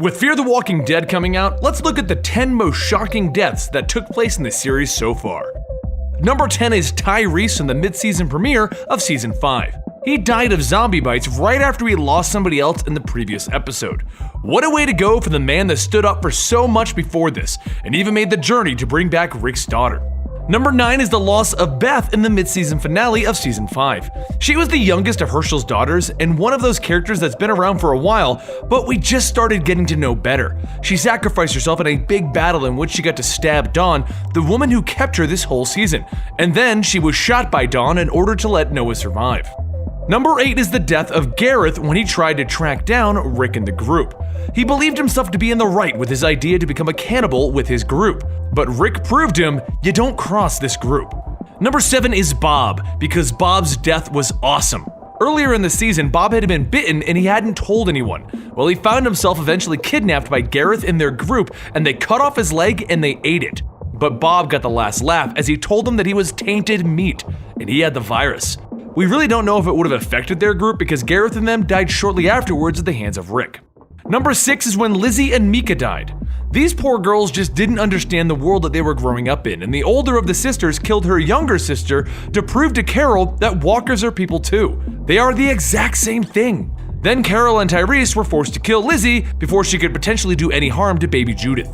With Fear the Walking Dead coming out, let's look at the 10 most shocking deaths that took place in the series so far. Number 10 is Tyreese in the mid-season premiere of Season 5. He died of zombie bites right after he lost somebody else in the previous episode. What a way to go for the man that stood up for so much before this, and even made the journey to bring back Rick's daughter. Number 9 is the loss of Beth in the mid-season finale of Season 5. She was the youngest of Hershel's daughters, and one of those characters that's been around for a while, but we just started getting to know better. She sacrificed herself in a big battle in which she got to stab Dawn, the woman who kept her this whole season, and then she was shot by Dawn in order to let Noah survive. Number 8 is the death of Gareth when he tried to track down Rick and the group. He believed himself to be in the right with his idea to become a cannibal with his group, but Rick proved him, you don't cross this group. Number 7 is Bob, because Bob's death was awesome. Earlier in the season, Bob had been bitten and he hadn't told anyone. Well, he found himself eventually kidnapped by Gareth and their group, and they cut off his leg and they ate it. But Bob got the last laugh as he told them that he was tainted meat, and he had the virus. We really don't know if it would have affected their group because Gareth and them died shortly afterwards at the hands of Rick. Number 6 is when Lizzie and Mika died. These poor girls just didn't understand the world that they were growing up in, and the older of the sisters killed her younger sister to prove to Carol that walkers are people too. They are the exact same thing. Then Carol and Tyreese were forced to kill Lizzie before she could potentially do any harm to baby Judith.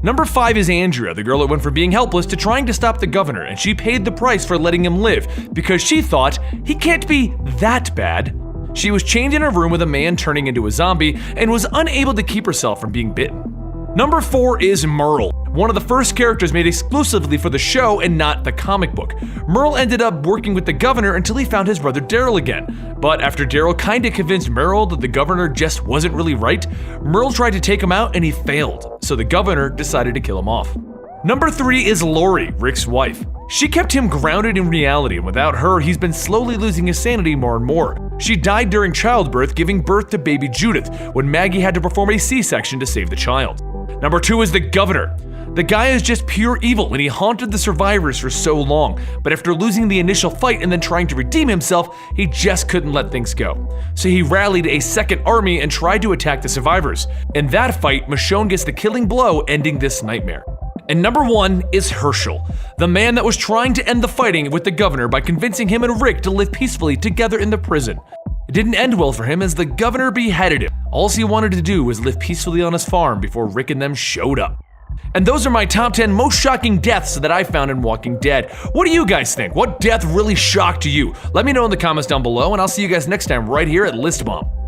Number 5 is Andrea, the girl that went from being helpless to trying to stop the governor, and she paid the price for letting him live because she thought he can't be that bad. She was chained in a room with a man turning into a zombie and was unable to keep herself from being bitten. Number 4 is Merle, one of the first characters made exclusively for the show and not the comic book. Merle ended up working with the governor until he found his brother Daryl again. But after Daryl kinda convinced Merle that the governor just wasn't really right, Merle tried to take him out and he failed, so the governor decided to kill him off. Number 3 is Lori, Rick's wife. She kept him grounded in reality, and without her, he's been slowly losing his sanity more and more. She died during childbirth, giving birth to baby Judith, when Maggie had to perform a C-section to save the child. Number 2 is the governor. The guy is just pure evil and he haunted the survivors for so long, but after losing the initial fight and then trying to redeem himself, he just couldn't let things go. So he rallied a second army and tried to attack the survivors. In that fight, Michonne gets the killing blow, ending this nightmare. And number 1 is Hershel, the man that was trying to end the fighting with the governor by convincing him and Rick to live peacefully together in the prison. It didn't end well for him as the governor beheaded him. All he wanted to do was live peacefully on his farm before Rick and them showed up. And those are my top 10 most shocking deaths that I found in Walking Dead. What do you guys think? What death really shocked you? Let me know in the comments down below, and I'll see you guys next time right here at TheListBomb.